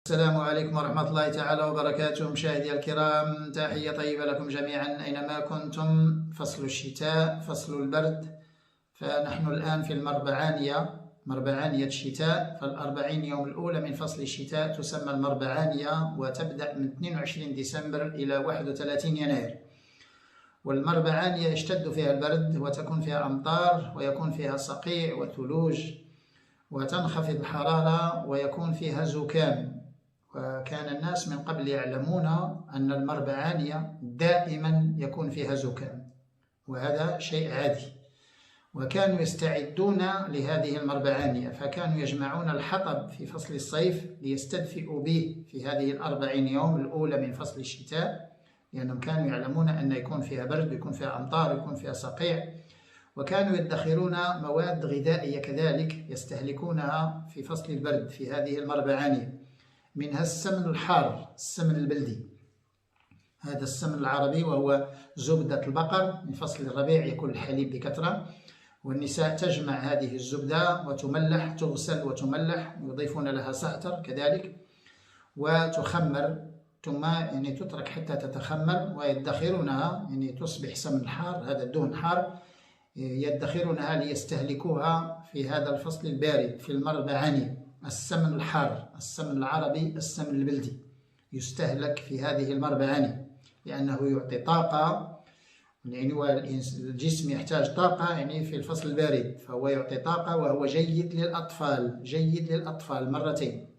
السلام عليكم ورحمة الله تعالى وبركاته. مشاهدي الكرام، تحية طيبة لكم جميعا أينما كنتم. فصل الشتاء، فصل البرد. فنحن الآن في مربعانية الشتاء. فالأربعين يوم الأولى من فصل الشتاء تسمى المربعانية، وتبدأ من 22 ديسمبر إلى 31 يناير. والمربعانية يشتد فيها البرد، وتكون فيها أمطار، ويكون فيها صقيع وثلوج، وتنخفض الحرارة، ويكون فيها زكام. وكان الناس من قبل يعلمون أن المربعانية دائما يكون فيها زكام، وهذا شيء عادي. وكانوا يستعدون لهذه المربعانية، فكانوا يجمعون الحطب في فصل الصيف ليستدفئوا به في هذه الأربعين يوم الأولى من فصل الشتاء، لأنهم كانوا يعلمون أن يكون فيها برد، يكون فيها أمطار، يكون فيها صقيع. وكانوا يدخرون مواد غذائية كذلك يستهلكونها في فصل البرد في هذه المربعانية، منها السمن الحار، السمن البلدي. هذا السمن العربي وهو زبدة البقر. من فصل الربيع يكون الحليب بكثرة، والنساء تجمع هذه الزبدة وتملح، تغسل وتملح، يضيفون لها سأتر كذلك، وتخمر، ثم تترك حتى تتخمر ويدخرونها، تصبح سمن حار، هذا الدهن حار، يدخرونها ليستهلكوها في هذا الفصل البارد في المربعانية. السمن الحار، السمن العربي، السمن البلدي يستهلك في هذه المربعانية، لأنه يعطي طاقة، والجسم يحتاج طاقة في الفصل البارد، فهو يعطي طاقة، وهو جيد للأطفال مرتين.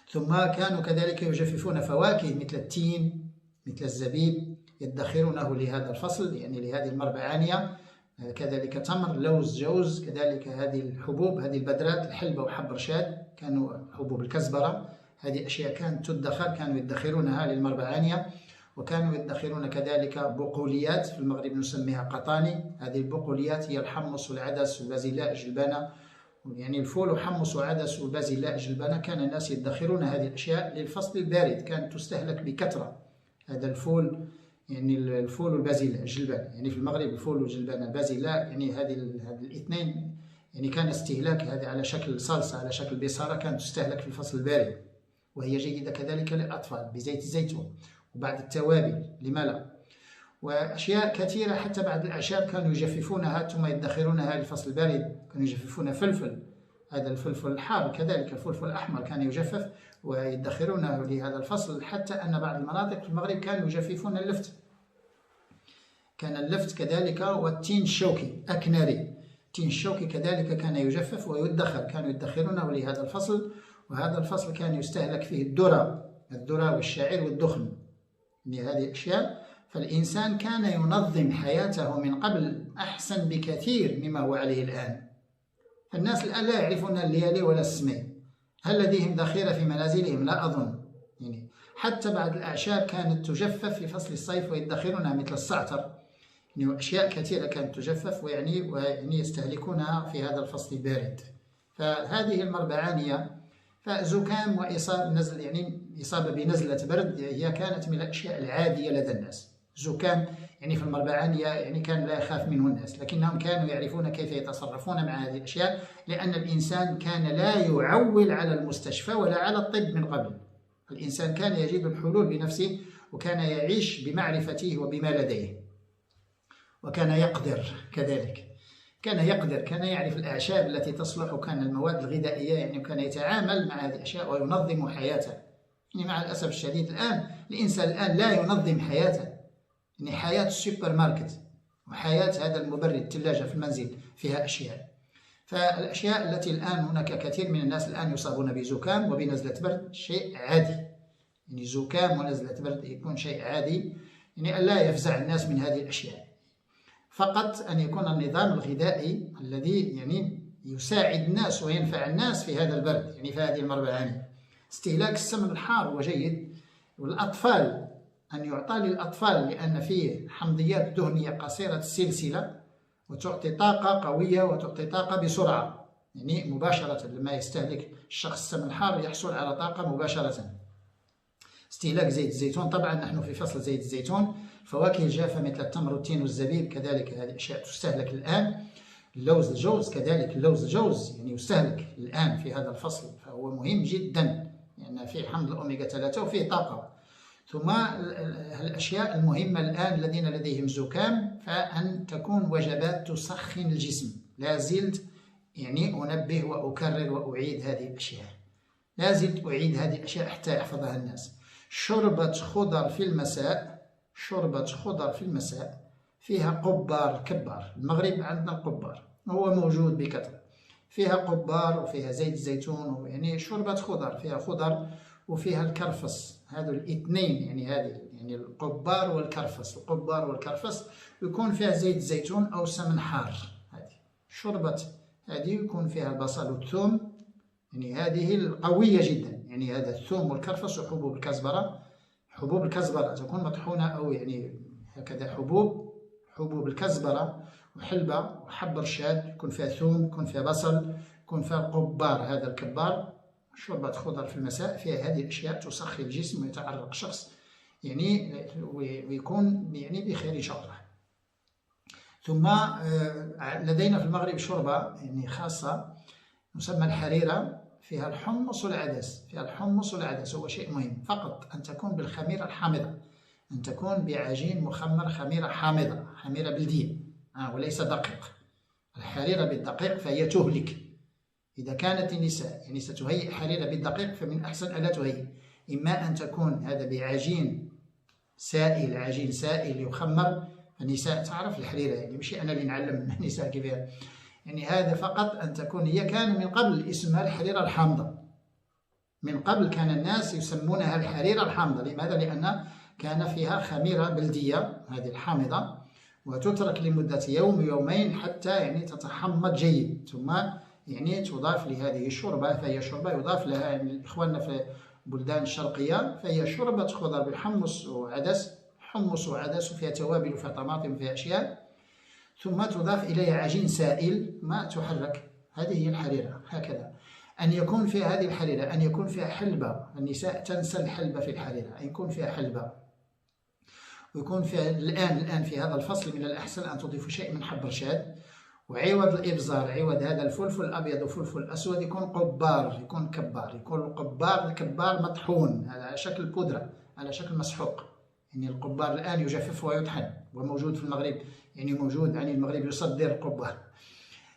ثم كانوا كذلك يجففون فواكه مثل التين، مثل الزبيب، يدخرونه لهذا الفصل، لهذه المربعانية. كذلك تمر، لوز، جوز، كذلك هذه الحبوب، هذه البذرات، الحلبة وحب رشاد، كانوا حبوب الكزبرة، هذه أشياء كانت تدخر، كانوا يدخرونها للمربعانية. وكانوا يدخرون كذلك بقوليات، في المغرب نسميها قطاني. هذه البقوليات هي الحمص والعدس والبازلاء جلبانة، الفول وحمص وعدس والبازلاء جلبانة. كان الناس يدخرون هذه الأشياء للفصل البارد، كانت تستهلك بكثرة. هذا الفول، الفول والبازلاء جلبانة، في المغرب الفول والجلبانة، البازلاء، هذه الاثنين كان استهلاك هذه على شكل صلصة، على شكل بصارة، كانت تستهلك في الفصل البارد، وهي جيدة كذلك للأطفال بزيت الزيتون وبعض التوابل، لما لا. وأشياء كثيرة، حتى بعض الأعشاب كانوا يجففونها ثم يدخرونها للفصل البارد. كانوا يجففون فلفل، هذا الفلفل الحار، كذلك الفلفل الأحمر كان يجفف ويدخرونه لهذا الفصل. حتى أن بعض المناطق في المغرب كانوا يجففون اللفت، كان اللفت كذلك، والتين الشوكي أكناري، التين الشوكي كذلك كان يجفف ويدخر، كانوا يدخرونه لهذا الفصل. وهذا الفصل كان يستهلك فيه الذرة والشعير والدخن، هذه أشياء. فالإنسان كان ينظم حياته من قبل أحسن بكثير مما هو عليه الآن. فالناس الآن لا يعرفون الليالي ولا السمين. هل لديهم ذخيرة في منازلهم؟ لا أظن. حتى بعض الأعشاب كانت تجفف في فصل الصيف ويدخرونها، مثل الزعتر، أشياء كثيرة كانت تجفف يستهلكونها في هذا الفصل البارد. فهذه المربعانية، فزكام وإصابة نزل، إصابة بنزلة برد، هي كانت من الأشياء العادية لدى الناس. زكام في المربعانية كان لا يخاف منه الناس، لكنهم كانوا يعرفون كيف يتصرفون مع هذه الأشياء، لأن الإنسان كان لا يعول على المستشفى ولا على الطب من قبل. الإنسان كان يجد الحلول بنفسه، وكان يعيش بمعرفته وبما لديه، وكان يقدر كذلك، كان يعرف الأعشاب التي تصلح، وكان المواد الغذائية، وكان يتعامل مع هذه الأشياء وينظم حياته. مع الأسف الشديد الآن الإنسان لا ينظم حياته، حياة السوبر ماركت وحياة هذا المبرد، الثلاجة في المنزل فيها أشياء. فالأشياء التي الآن هناك كثير من الناس الآن يصابون بزكام وبنزلة برد، شيء عادي. زكام ونزلة برد يكون شيء عادي، ألا يفزع الناس من هذه الأشياء. فقط أن يكون النظام الغذائي الذي يساعد الناس وينفع الناس في هذا البرد، في هذه المربعانية. استهلاك السمن الحار هو جيد. والأطفال، أن يعطى للأطفال، لأن فيه حمضيات دهنية قصيرة السلسلة، وتعطي طاقة قوية وتعطي طاقة بسرعة، مباشرة. لما يستهلك الشخص السمن الحار يحصل على طاقة مباشرة. استهلاك زيت الزيتون، طبعا نحن في فصل زيت الزيتون. الفواكه الجافة مثل التمر والتين والزبيب كذلك، هذه أشياء تستهلك الآن. اللوز الجوز كذلك، اللوز الجوز يستهلك الآن في هذا الفصل، فهو مهم جدا. لأن فيه حمض الأوميغا 3 وفيه طاقة. ثم الأشياء المهمة الآن الذين لديهم زكام، فأن تكون وجبات تسخن الجسم. لا زلت يعني أنبه وأكرر وأعيد هذه الأشياء، لا زلت أعيد هذه الأشياء حتى يحفظها الناس. شوربة خضر في المساء، شوربة خضر في المساء فيها قبار كبار. المغرب عندنا القبار هو موجود بكثرة، فيها قبار وفيها زيت الزيتون، يعني شوربة خضر فيها خضر وفيها الكرفس. هذو الاثنين يعني هذه يعني القبار والكرفس، القبار والكرفس يكون فيها زيت الزيتون أو سمن حار. هذه شوربة هذه يكون فيها البصل والثوم، يعني هذه القوية جدا. يعني هذا الثوم والكرفس وحبوب الكزبرة، حبوب الكزبرة تكون مطحونة أو يعني هكذا حبوب الكزبرة وحلبة وحب رشاد، يكون فيها ثوم، يكون فيها بصل، يكون فيها القبار هذا الكبار. شوربة خضر في المساء فيها هذه الأشياء تسخن الجسم ويتعرق الشخص يعني ويكون يعني بخير إن شاء الله. ثم لدينا في المغرب شوربة يعني خاصة مسمى الحريرة، فيها الحمص والعدس، فيها الحمص والعدس. هو شيء مهم، فقط أن تكون بالخميرة الحامضة، أن تكون بعجين مخمر خميرة حامضة، خميرة بلدية وليس دقيق. الحريرة بالدقيق فهي تهلك. إذا كانت النساء يعني ستهيئ حريرة بالدقيق فمن أحسن ألا تهيئ، إما أن تكون هذا بعجين سائل، عجين سائل يخمر. النساء تعرف الحريرة، يعني مش أنا اللي نعلم النساء كيفاه، يعني هذا فقط أن تكون هي. كان من قبل اسمها الحريرة الحامضة، من قبل كان الناس يسمونها الحريرة الحامضة. لماذا؟ لأن كان فيها خميرة بلدية هذه الحامضة، وتترك لمدة يوم يومين حتى يعني تتحمض جيد، ثم يعني تضاف لهذه الشوربة. فهي شوربة يضاف لها يعني إخواننا في البلدان الشرقية، فهي شوربة خضر بالحمص وعدس، حمص وعدس، وفيها توابل وفيها طماطم وفيها أشياء، ثم تضاف إليها عجين سائل ما تحرك. هذه هي الحريرة. هكذا أن يكون فيها هذه الحريرة، أن يكون فيها حلبة. النساء تنسى الحلبة في الحريرة، أن يكون فيها حلبة، ويكون فيها الآن في هذا الفصل من الأحسن أن تضيف شيء من حب رشاد. وعوض الإبزار، عوض هذا الفلفل الأبيض وفلفل الأسود، يكون قبار، يكون كبار، يكون القبار الكبار مطحون على شكل بودرة، على شكل مسحوق. يعني القبار الآن يجفف ويطحن، وموجود في المغرب، يعني موجود، يعني المغرب يصدر القبار.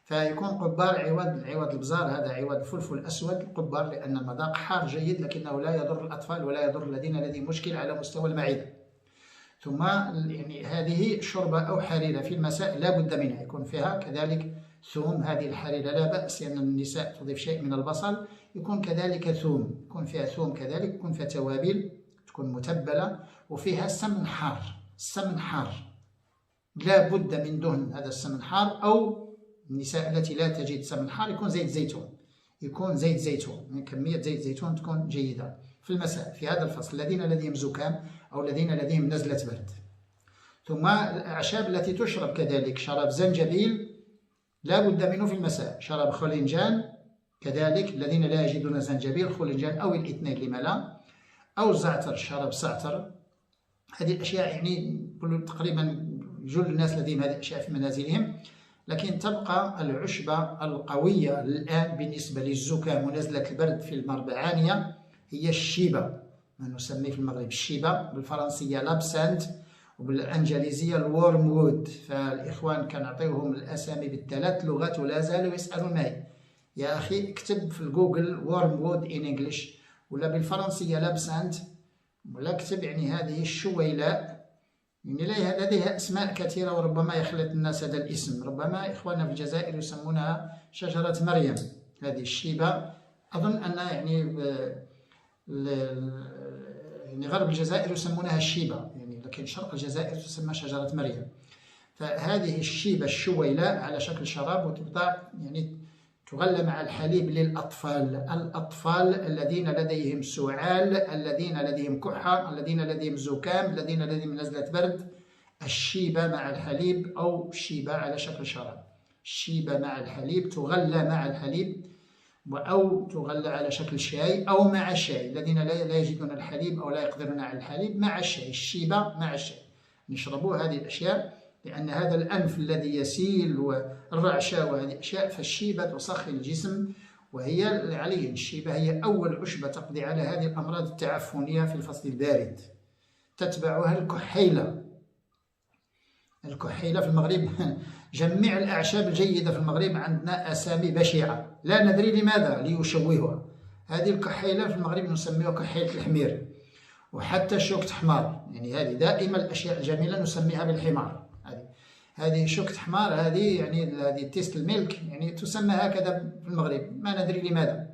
فيكون قبار عوض البزار، هذا عوض الفلفل الأسود القبار، لأن المذاق حار جيد لكنه لا يضر الأطفال ولا يضر الذين لديهم مشكل على مستوى المعدة. ثم يعني هذه شوربة أو حريرة في المساء لا بد منها، يكون فيها كذلك ثوم. هذه الحريرة لا بأس لأن النساء تضيف شيء من البصل، يكون كذلك ثوم، يكون فيها ثوم كذلك، يكون فيها توابل، تكون متبلة، وفيها سمن حار. السمن حار لا بد من دهن هذا السمن حار، أو النساء التي لا تجد سمن حار يكون زيت زيتون، يكون زيت زيتون، من كمية زيت زيتون تكون جيدة في المساء في هذا الفصل الذين لديهم زكام أو الذين لديهم نزلة برد. ثم الأعشاب التي تشرب كذلك، شراب زنجبيل لا بد منه في المساء، شراب خلنجان كذلك، الذين لا يجدون زنجبيل خلنجان أو الاثنين لما لا، أو الزعتر، شراب زعتر. هذه الأشياء يعني تقريبا جل الناس لديهم هذه الأشياء في منازلهم. لكن تبقى العشبة القوية الآن بالنسبة للزكام ونزلة البرد في المربعانية هي الشيبة، ما نسميه في المغرب الشيبة، بالفرنسية لابسانت، وبالإنجليزية الورموود. فالإخوان كنعطيوهم الأسامي بالثلاث لغات ولا زالوا يسألون ما هي. يا أخي اكتب في الجوجل wormwood in English، ولا بالفرنسية لابسانت، ولا اكتب يعني هذه الشويلاء. يعني لديها أسماء كثيرة وربما يخلط الناس هذا الاسم. ربما إخواننا في الجزائر يسمونها شجرة مريم. هذه الشيبة أظن أن يعني غرب الجزائر يسمونها الشيبة، يعني لكن شرق الجزائر تسمى شجرة مريم. فهذه الشيبة الشويلاء على شكل شراب، وتبدأ يعني تغلى مع الحليب للأطفال، الأطفال الذين لديهم سعال، الذين لديهم كحة، الذين لديهم زكام، الذين لديهم نزلة برد. الشيبة مع الحليب أو شيبة على شكل شراب، الشيبة مع الحليب تغلى مع الحليب، أو تغلى على شكل شاي أو مع الشاي. الذين لا يجدون الحليب أو لا يقدرون على الحليب، مع الشاي، الشيبة مع الشاي نشربوا هذه الأشياء، لأن هذا الأنف الذي يسيل والرعشة وهذه الأشياء، فالشيبة تسخن الجسم وهي علي الشيبة هي أول عشبة تقضي على هذه الأمراض التعفنية في الفصل البارد. تتبعها الكحيلة. الكحيلة في المغرب جميع الأعشاب الجيدة في المغرب عندنا أسامي بشعة لا ندري لماذا ليشوهها. هذه الكحيلة في المغرب نسميها كحيلة الحمير، وحتى شوكة حمار، يعني هذه دائما الأشياء الجميلة نسميها بالحمار. هذه شوكة حمار، هذه يعني هذه تيست الملك يعني تسمى هكذا في المغرب ما ندري لماذا.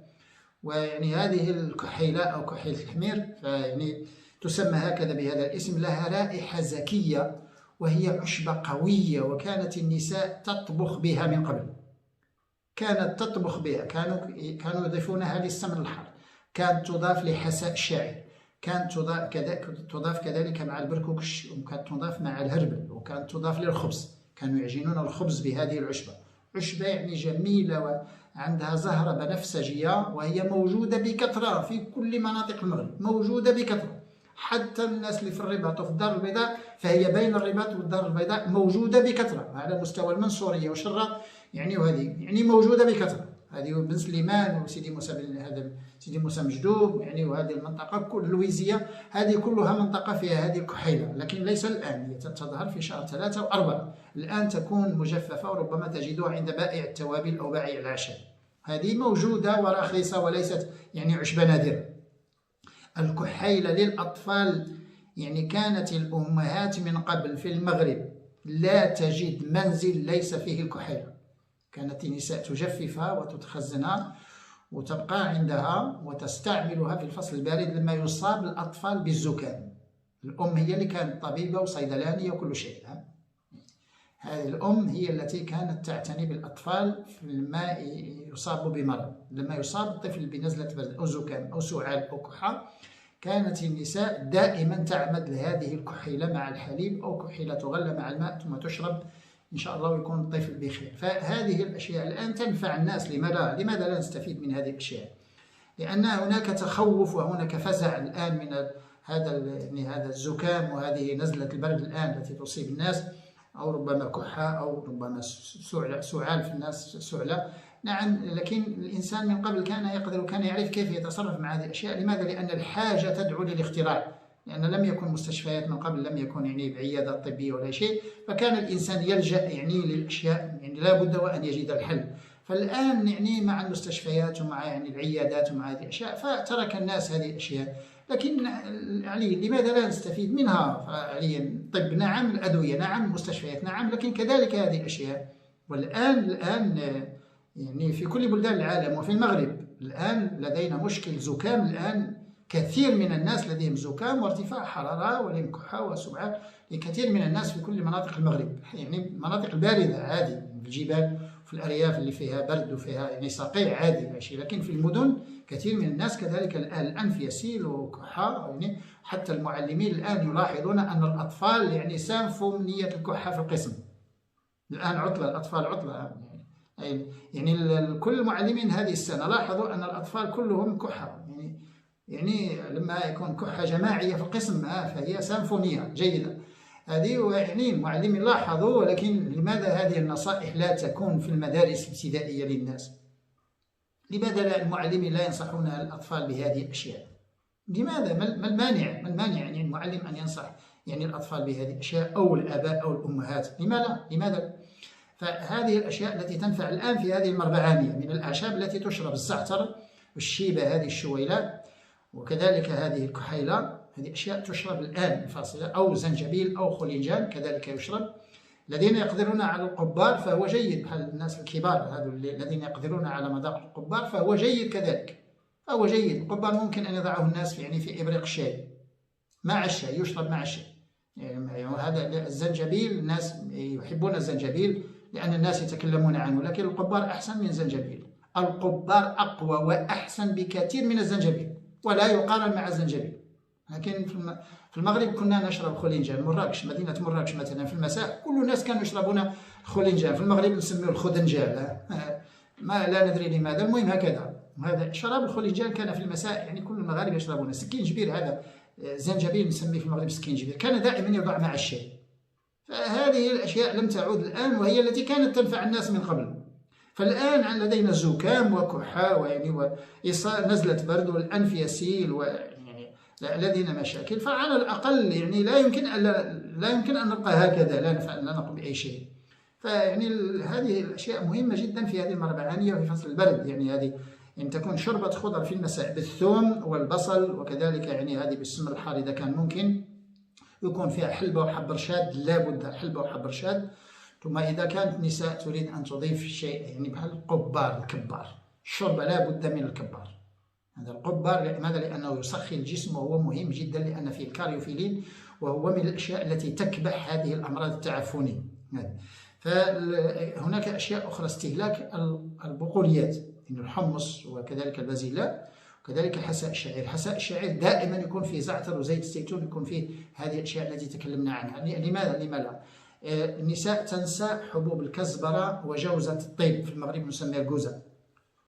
ويعني هذه الكحيلة أو كحيلة الحمير فيعني تسمى هكذا بهذا الاسم. لها رائحة زكية وهي عشبة قوية، وكانت النساء تطبخ بها من قبل. كانت تطبخ بها، كانوا يضيفونها للسمن الحار، كانت تضاف لحساء الشعير، كانت تضاف كذلك مع البركوكش، وكانت تضاف مع الهربل، وكانت تضاف للخبز. كانوا يعجنون الخبز بهذه العشبة. عشبة يعني جميلة وعندها زهرة بنفسجية، وهي موجودة بكثرة في كل مناطق المغرب، موجودة بكثرة. حتى الناس اللي في الرباط وفي الدار البيضاء، فهي بين الرباط والدار البيضاء موجودة بكثرة على مستوى المنصورية وشرة، يعني وهذه يعني موجودة بكثرة. هذه بن سليمان وسيدي موسى هذا سيدي موسى مجدوب يعني، وهذه المنطقة كل اللويزية هذه كلها منطقة فيها هذه الكحيلة، لكن ليس الآن، هي تظهر في شهر 3 و4. الآن تكون مجففة وربما تجدها عند بائع التوابل أو بائع الأعشاب. هذه موجودة ورخيصة وليست يعني عشبة نادرة. الكحيلة للأطفال يعني كانت الأمهات من قبل في المغرب لا تجد منزل ليس فيه الكحيلة. كانت النساء تجففها وتتخزنها وتبقى عندها وتستعملها في الفصل البارد لما يصاب الأطفال بالزكام. الأم هي اللي كانت طبيبة وصيدلانية وكل شيء. هذه الأم هي التي كانت تعتني بالأطفال لما يصابوا بمرض. لما يصاب الطفل بنزلة برد أو زكام أو سعال أو كحة، كانت النساء دائما تعمد لهذه الكحيلة مع الحليب، أو كحيلة تغلى مع الماء ثم تشرب إن شاء الله ويكون الطفل بخير. فهذه الأشياء الآن تنفع الناس. لماذا لا نستفيد من هذه الأشياء؟ لأن هناك تخوف وهناك فزع الآن من هذا الزكام وهذه نزلة البرد الآن التي تصيب الناس، أو ربما كحة أو ربما سعال في الناس سعلة. نعم، لكن الإنسان من قبل كان يقدر وكان يعرف كيف يتصرف مع هذه الأشياء. لماذا؟ لأن الحاجة تدعو للاختراع، لأن لم يكن مستشفيات من قبل، لم يكن يعني بعيادة طبية ولا شيء، فكان الإنسان يلجأ يعني للأشياء يعني لا بد وأن يجد الحل. فالآن يعني مع المستشفيات ومع يعني العيادات ومع هذه الأشياء فترك الناس هذه الأشياء. لكن يعني لماذا لا نستفيد منها؟ يعني الطب نعم، الأدوية نعم، المستشفيات نعم، لكن كذلك هذه الأشياء. والآن يعني في كل بلدان العالم وفي المغرب الآن لدينا مشكل زكام. الآن كثير من الناس لديهم زكام وارتفاع حرارة ولهم كحة وسعال لكثير من الناس في كل مناطق المغرب، يعني المناطق الباردة عادي، في الجبال في الأرياف اللي فيها برد وفيها يعني صقيع عادي ماشي. لكن في المدن كثير من الناس كذلك الآن الأنف يسيل وكحة. يعني حتى المعلمين الآن يلاحظون أن الأطفال يعني سانفوا من نية الكحة في القسم. الآن عطلة، الأطفال عطلة يعني كل المعلمين هذه السنة لاحظوا أن الأطفال كلهم كحة. يعني لما يكون كحة جماعية في القسم فهي سيمفونية جيدة. هذه يعني المعلمين لاحظوا. ولكن لماذا هذه النصائح لا تكون في المدارس الابتدائية للناس؟ لماذا المعلمين لا ينصحون الأطفال بهذه الأشياء؟ لماذا؟ ما المانع يعني المعلم أن ينصح يعني الأطفال بهذه الأشياء أو الآباء أو الأمهات؟ لماذا؟ فهذه الأشياء التي تنفع الآن في هذه المربعانية من الأعشاب التي تشرب، الزعتر والشيبة هذه الشويلات، وكذلك هذه الكحيلة، هذه أشياء تشرب الآن فاصلة، أو زنجبيل أو خلنجان كذلك يشرب. الذين يقدرون على القبار فهو جيد، بحال الناس الكبار هذو الذين يقدرون على مذاق القبار فهو جيد كذلك، فهو جيد. القبار ممكن أن يضعه الناس في إبريق الشاي مع الشاي، يشرب مع الشاي. يعني هذا الزنجبيل الناس يحبون الزنجبيل لأن الناس يتكلمون عنه، لكن القبار أحسن من الزنجبيل. القبار أقوى وأحسن بكثير من الزنجبيل ولا يقارن مع الزنجبيل. لكن في المغرب كنا نشرب خلنجان. مراكش، مدينة مراكش مثلا في المساء كل الناس كانوا يشربون خلنجان. في المغرب نسميه الخدنجال، ما لا ندري لماذا، المهم هكذا. هذا شراب الخلنجان كان في المساء يعني كل المغاربة يشربونه. سكينجبير هذا زنجبيل نسميه في المغرب سكينجبير، كان دائما يوضع مع الشاي. فهذه الأشياء لم تعود الآن، وهي التي كانت تنفع الناس من قبل. فالآن لدينا زكام وكحة ويعني ونزلة برد والأنف يسيل ويعني لدينا مشاكل، فعلى الأقل يعني لا يمكن أن نبقى هكذا لا نقوم بأي شيء. فيعني هذه الأشياء مهمة جدا في هذه المربعانية وفي فصل البرد. يعني هذه أن تكون شوربة خضر في المساء بالثوم والبصل، وكذلك يعني هذه بالسمن الحار إذا كان ممكن، يكون فيها حلبة وحب رشاد، لابد حلبة وحب رشاد. ثم إذا كانت نساء تريد أن تضيف شيء يعني بحال القبار الكبار، الشوربة لا بد من الكبار. هذا القبار لماذا؟ لأنه يسخن الجسم وهو مهم جدا، لأن فيه الكاريوفيلين وهو من الأشياء التي تكبح هذه الأمراض التعفنية. فهناك أشياء أخرى، استهلاك البقوليات، الحمص وكذلك البازلاء وكذلك حساء الشعير. حساء الشعير دائما يكون فيه زعتر وزيت الزيتون، يكون فيه هذه الأشياء التي تكلمنا عنها. لماذا؟ لما لا؟ النساء تنسى حبوب الكزبرة وجوزة الطيب، في المغرب نسميها الجوزة.